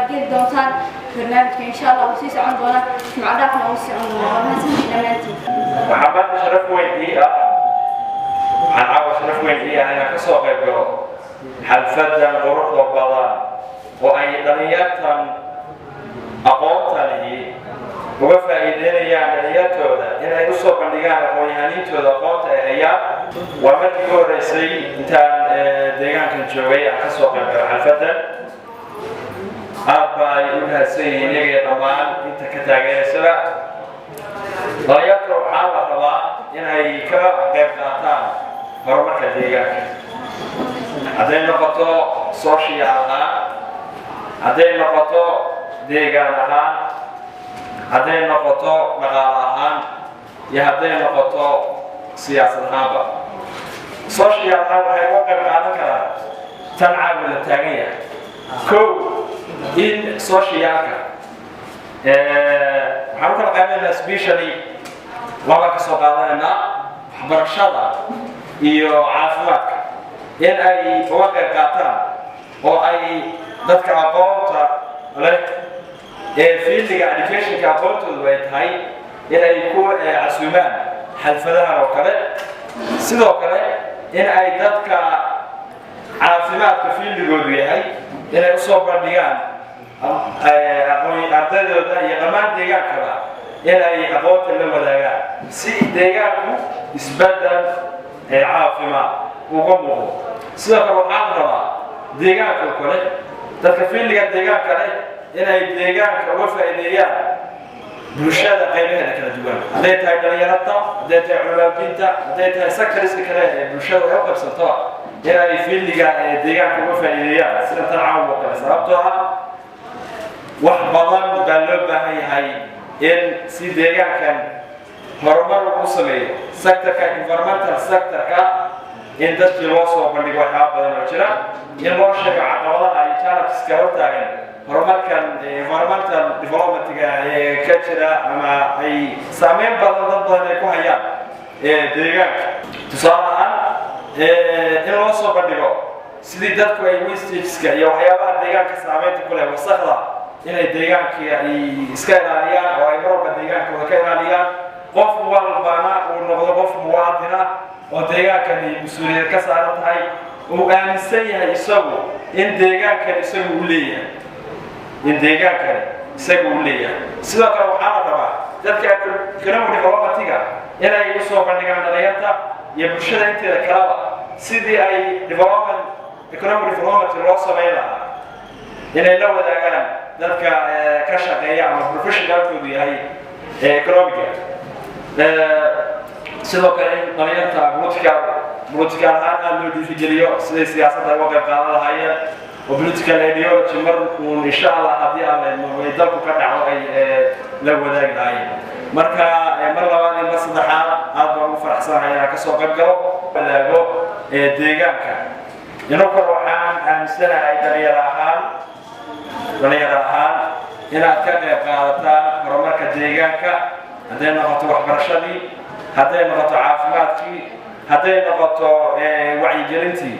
قبل دونتان برنامج إن شاء الله وسيس عندنا مع داخل وسيس عندنا نسمي محمد شرف ويني عن عاوز شرف ويني أنا كسوق يبقى حلفة الغرق والبلان وأي دنيات أقوم تاني وفائدين يعني دنياتودا إن أي أسوق بندقان قويانين تودا قوت أيام ومدكو رئيسي إنتان دقان كنجوي كسوق يبقى حلفة أبا يقولها سيء نيجي طبعا أنت كتاجر سبع ضيعتوا حالة طبعا إن هي كرا غير قاطع هرمك ديجاك هذين نقطة سوشيالها هذين نقطة ديجانها هذين نقطة مقالها هذين نقطة سياسة سوشيالها وهي وقع مقالها تنعمل التغيير كو in socialka waxaan kala qaybinaynaa especially laba ka soo qaadanaynaa waxbarashada iyo caafimaadka in ay uga qayb qaataan oo ay dadka aqoonta leh fieldiga educationka aqoontoodu ay tahay in ay ku casuumaan xalfadahan oo kale sidoo kale in ay dadka caafimaadka fieldigoodu yahay inay usoo bandhigaan ardaydoodha iyo dhammaan deegaankaba inay aqoonta la wadaagaan si deegaanku isbedel caafimaad uga muuqdo sidoo kale waxaan rabaa deegaanka kale dadka fiildiga deegaanka leh inay deegaanka uga faa'iideeyaan bulshada qaybaheeda kala duwan hadday tahay dhalinyarada hadday tahay culaamadiinta hadday tahay sectoriska kale ee bulshada ay u qabsato inay fiildiga deegaanka uga faa'iideeyaan sida tan caawa oo kale sababtoo ah wax badan baa loo baahan yahay in si deegaankan horumar ugu sameeyo sectorka environmental sectorka in dadkii loo soo bandhigo waxyaaba badan oo jira in loo sheego caqabadaha ay challengeska hortaagan horumarkan environmental developmentga ee ka jira ama ay saameyn badan dad badan ay ku hayaan deegaanka tusaale ahaan in loo soo bandhigo sidii dadku ay wastageska iyo waxyaabaha deegaanka saameynta ku leh wasaqda inay deegaankii ay iska ilaaliyaan oo ay marwalba deegaankooda ka ilaaliyaan qof walbana uu noqdo qof muwaadin ah oo deegaankani mas-uuliyad ka saaran tahay uu aaminsan yahay isagu in deegaankan isagu u leeyahay sidoo kale waxaa la rabaa dadka economic developmentiga inay usoo bandhigaan dhalinyarta iyo bulshada inteeda kalaba sidii ay economic development loo samayn lahaa inay la wadaagaan dadka ka shaqeeya ama professionalkoodu yahay economiga sidoo kale in dhalinyarta political ahaan aad loo dhiirigeliyo siday siyaasadda uga qayb qaadan lahaayeen oo political ideology mar uun insha allah haddii ay dalku ka dhaco ay la wadaagi lahaayeen marka mar labaad iyo mar saddexaad aad baan ugu faraxsanahay inaan kasoo qayb galo wadaago deegaanka inoo kale waxaan aaminsanahay dhalinyaro ahaan inaad ka qayb qaadataan horumarka deegaanka hadday noqoto waxbarashadii hadday noqoto caafimaadkii hadday noqoto wacyigelintii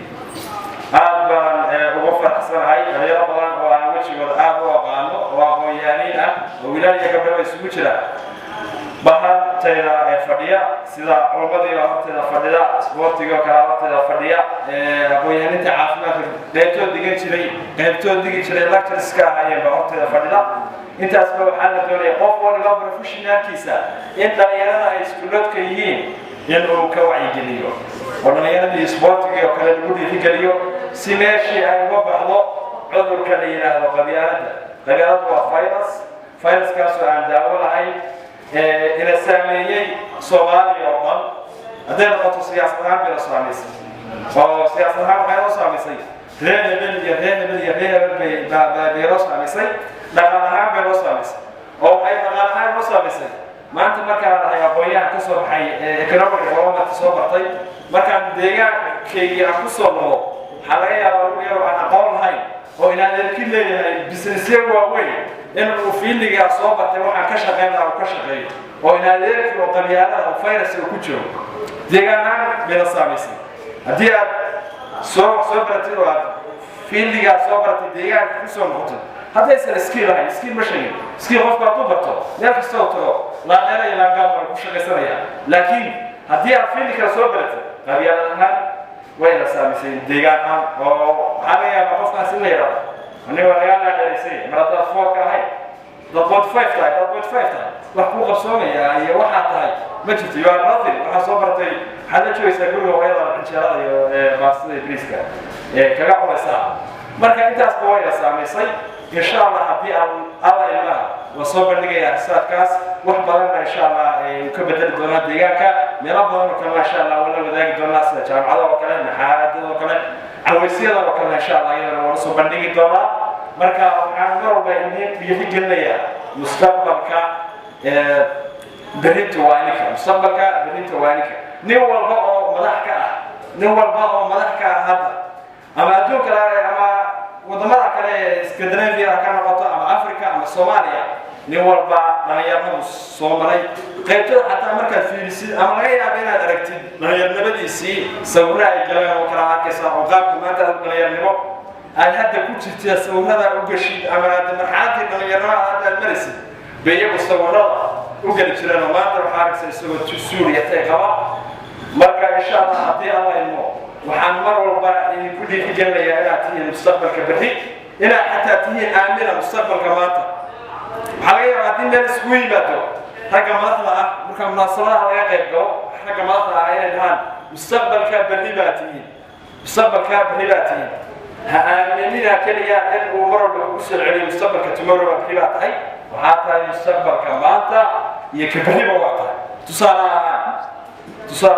aad baan ugu faraxsanahay dhalinyaro badan oo aan wejigooda aad u aqaano oo aqoon-yaaniin ah oo wilaal iyo gabdhaba isugu jira bahantayda fadhiya sida culummadiiba horteeda fadhida isboortiga oo kale horteeda fadhiya aqoon-yaaninta caafimaadka qaybtood digi jiray lectureska ahayeenba horteeda fadhida intaasba waxaa la doonaya qof waliba professionalkiisa in dhalinyarada ay iskuuloodka yihiin in uu ka wacyigeliyo oo dhalinyaradii isboortiga oo kale lagu dhiirigeliyo si meeshii ay uga baxdo cudurka la yidhaahdo qabyaaladu waa viruskaasoo aan daawo lahayn ina saameeyey Soomaaliya oo dhan hadday noqoto siyaasad ahaan bay la saamaysay oo siyaasad ahaan waxay loo saamaysay reer hebel bay loo saamaysay dhaqan ahaan bay loo saamaysay oo waxay dhaqan ahaan loo saamaysay maanta markaan ahay aqoon-yahan ka soo baxay economic development soo bartay markaan deegaankayga aan ku soo noqdo waxaa laga yaabaa ugu yar aan aqoon lahayn oo inaan erkin leeyahay businessyo waaweyn in uu fiildigaa soo bartay waxaan ka shaqeyn lahaa uu ka shaqeeyo oo inaan erkin oo qabyaalada oo virus uu ku jiro deegaan ahaan bay la saamaysay haddii aad soo baratid oo aad fiildigaa soo baratay deegaanka ku soo noqotay haddaysan skill lahayn skill ma sheegin skill qofku hadduu barto meel kastoo tago laadheera iyo laangaab baa ku shaqaysanaya laakiin haddii aad fiili kala soo baratay qabyaalad ahaan wayna saamisay deegaan ahaan oo waxaa laga yaabaa qofkaas in la yidhahdo anigoo lagaa laadheeraysay mar haddaad foorka ahayd dad 0.5 tahay dad 0.5 tahay wax kuu qabsoomaya iyo waxaa tahay ma jirto you are nothing waxaa soo baratay waxaad la joogaysaa guriga hooyada xinjeerada iyo baastada iyo briiska kaga cunaysaa marka intaasba wayna saamaysay insha allah haddii aan alla ilmaha waa soo bandhigayaa risaadkaas wax badanna insha allah ka bedeli doonaa deegaanka meelo badan oo kalena insha allah waa la wadaagi doonaa sida jaamacada oo kale maxaadada oo kale cawaysyada oo kale insha allah iyadana waa la soo bandhigi doonaa marka waxaan mar walba idin dhiirigelinayaa mustaqbalka berrinta waaninka mustaqbalka berrinta waaninka nin walba oo madax ka ah hadda ama adduunka ama wadamada kale ee Scandinavia ka noqoto ama Africa ama Soomaaliya nin walba dhalinyaradu soo maray qaybtada xataa markaad fiirisid ama laga yaabo inaad aragtid dhalinyarnimadiisii sawirra ay galeen oo kala arkaysa oo qaabka maanta dhalinyarnimo aan hadda ku jirtay sawirrada u gashid ama marxaladii dhalinyarnimada aad marisid beeyagu sawirrada u gali jireen oo maanta waxaa arkaysa isagoo Suuriya tay qaba marka insha Allah haddii Allah ilmo waxaan mar walba idinku dhiirigelinayaa inaad tihiin mustaqbalka berri inaad xataa tihiin aamina mustaqbalka maanta waxaa laga yaabaa haddii meel isku yimaado ragga madaxda ah marka munaasabadaha laga qayb galo ragga madaxda ah inay dhahaan mustaqbalka berri baa tihiin ha aaminina keliya in uu mar walba ugu soo celiyo mustaqbalka tomorrow baa berri baa tahay waxaa tahay mustaqbalka maanta iyo ka berriba waa tahay tusaale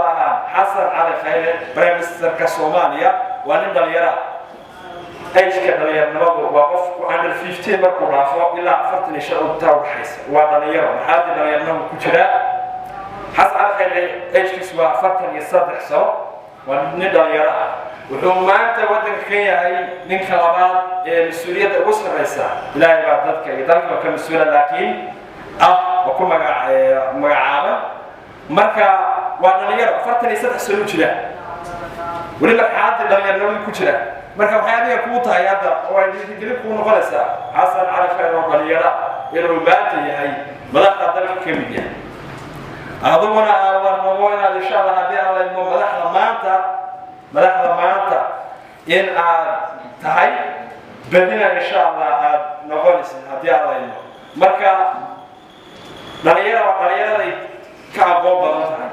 ahaan xasan cali khayre prime ministerka Soomaaliya waa nin dhalinyaro ayshka dhalinyarnimadu waa qof ku under 15 markuu dhaafo ilaa 45 u taawxaysa waa dhalinyaro maxaa dhalinyarnimadu ku jira xasan cali khayre ayshkiisu waa 43 sano waa nin dhalinyaro wuxuu maanta wadanka ka yahay ninka labaad ee mas'uuliyadda ugu sarreysa ilaahay baa dadka iyo dalka ka mas'uula laakiin waa ku magacaaba marka waa dhalinyaro 43 sano jira wali marxaladda dhalinyarnimadu ku jira marka waxay adiga kuu tahay hadda oo ay dhiirigelin kuu noqonaysaa xasan cali khayre oo dhalinyaro inuu maanta yahay madaxda dalka ka mid yahay aduguna aan warnabo inaad insha allah haddii aan laymo madaxda maanta in aad tahay badina insha allah aad noqonaysid haddii aan laymo marka dhalinyaraday ka aqoon badan tahay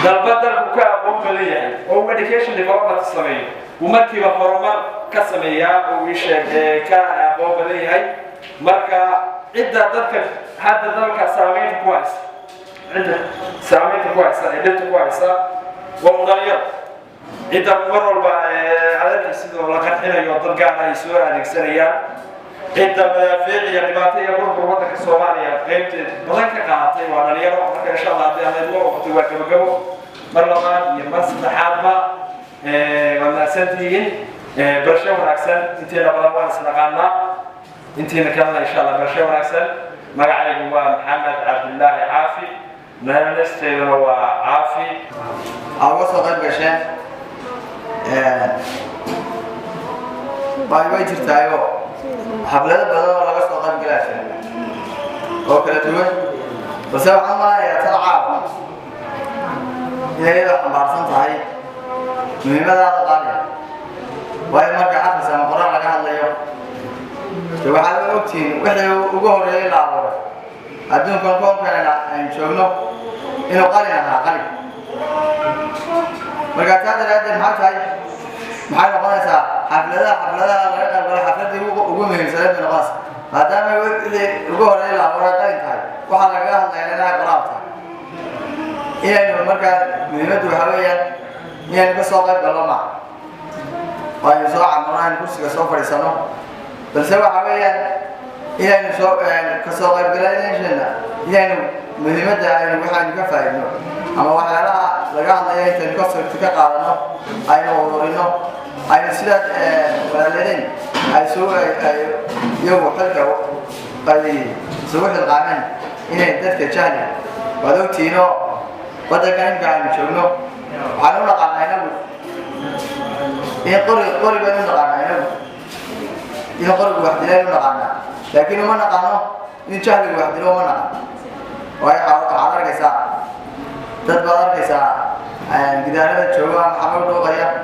dalku ka aqoon badan yahay oo education development sameeyo ومركب horumar ka sameeya oo ii sheegay ka aqoon badan yahay marka cidda dadka hadda dalka saameynta ku haysa dhibta ku haysa waa mudaliyo cidda mar walba adeerka sidoo la qarxinayo dad gaar ah ay soo adeegsanayaan cidda madaafiic iyo dhibaato iyo burbur wadanka Soomaaliya qaybteed badan ka qaadatay waa dhalinyaro marka insha Allah haddii aan idmo waqti waa gabagabo mar labaad iyo mar saddexaadba وناسنتين برشا وناكسن انتينا بلوان سنقالنا انتينا كلنا ان شاء الله برشا وناكسن مقعد هو محمد عبد الله عافي نستيل هو عافي أوصل غير برشا باي باي ترتايو حبلات بدل ولا بس غير برشا اوكي تقول بس الله يا تلعب إذا حمارسن تهاي مهمة قالية وهي مركز حفظ من القرآن لك الله يوم وحال وقتين وحده وجوه رجال العبارة أدون كون كان يشوفونه إنه قالينا قالي مركز هذا الأدب محل قاسة حفلة وجوه من سلام الغاص هذا ما وجوه رجال العبارة قالي تاي وحال لك الله يلنا قرابته إلى إنه مركز مهمته حواليا يعني بس واقع بالله وأنا سواء مران كرسي كسوف رسانه بس هو حواليا يعني سواء يعني كسوف بالله يعني مهمة يعني واحد كفاية إنه أما واحد على لقى الله يعني تنكسر تكقارنه أي نورينه أي سلات ولدين أي سوء يوم حلقة أي سوء القانون إنه يدرك جاني ولو تينو وده كان قاعد يشوفه على ولا قاعد ينقل قري بنو قاعد ينقل إن قرب واحد لا ينقعنا لكن ما نقعنا إن جهل واحد لا ما نقع وهي عذر كسا تدبر كسا جدارة شو محمد وغيا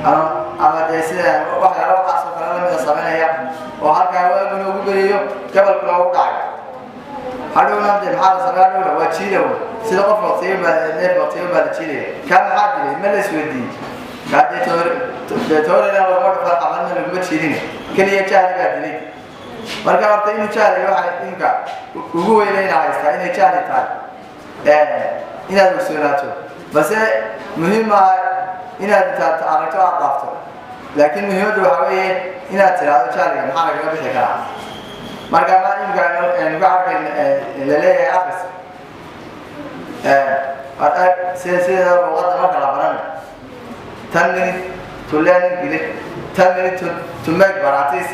أما جيسي واحد على واحد سكر لهم يصابين هي وهالك هو بنوجو بريو قبل كل وقع هذا نام ده محل سكر له وتشيله سلقة فقطيب نيف فقطيب بعد تشيله كم حاجة ملء سودي قاعد تور أنا وما كفر عملنا لقمة تشيلين كل يجعل قاعد لي مركب أرتين يجعل واحد إنك وهو إلينا عايز كائن يجعل تاج إن هذا مسؤولاته بس مهم إن هذا تعرفته عرفته لكن مهم ده هو إن هذا يجعل محل قبل بشكل مركب ما يمكن نقعد اللي أقص سيدا وقت مركب لبنان تنمي تولين جديد تنمي تمك براتيس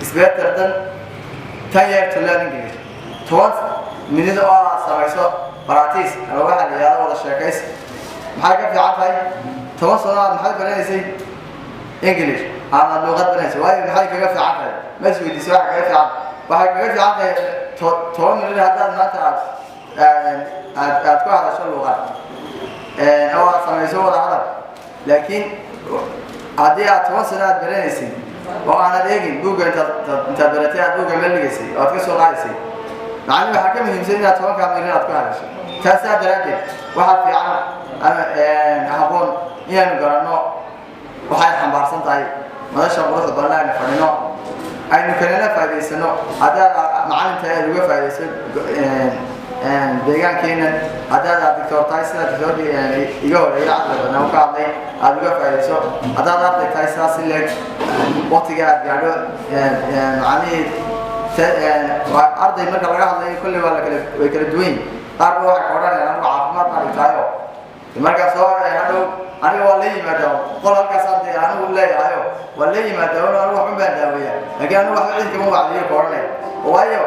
إثبات تردن تغير تولين جديد توان من هذا سمايسو براتيس أنا واحد يا ولا شركيس محاكم في عطاي توان صنع محل بنيسي إنجليش أنا اللغة بنيسي واي محل كيف في عطاي ما سوي دي سواء كيف في عطاي واحد كيف في عطاي توان من هذا ما تعرف أتكلم على شو اللغة أو سمايسو ولا عرب لكن هذه أتواصل برينسي وأنا دايقين دوجا أنت بريتها دوجا ملقيسي أو تكسر قايسي معني بحكم يمسكني أتوقع كاملين أتوقع شيء كاسة درجة واحد في عام أنا هبون يعني قرنوا وحي حمبار سنتاي ما شاء الله تبارك الله فرنوا أي نكلنا فايدة سنو هذا معلم تاعي دوجا فايدة سن deegaan keenan hadaad doctor Tyson doctor iga horeeyay aqoon ka hadlay aad uga faa'iideyso hadaad arday Tyson si leeg waqtiga aad gaadho macallin arday marka laga hadlayo kulli waa la kala way kala duwan qaar waxa ka oranayaan anigu caafimaad ma dhigtaayo marka soo hadhow aniga waa la yimaado qol halkaas arday anigu leeyahay waa la yimaado anigu waxba baan daaweeyaa laakiin anigu wax cid kama wacdiyo ka oranay waayo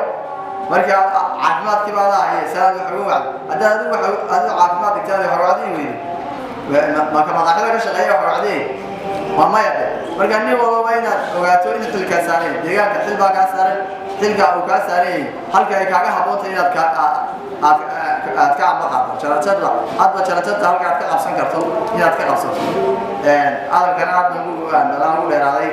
marka caafimaadkii baa lahayd saad wax ugu wacdo hadda adigu caafimaad digtaada wax wacdiin weeyii ma ka madaxda ka shaqeeyo wax wacdiin ma yaqaan marka nin walba inaad ogaato in xilka saaray deegaanka xilba ka saaray xilka uu ka saaray halka ay kaaga haboonta inaad ka amaqaado jaratada hadba jaratada halka aad ka qabsan karto inaad ka qabsato aad kana aad ugu dheeraaday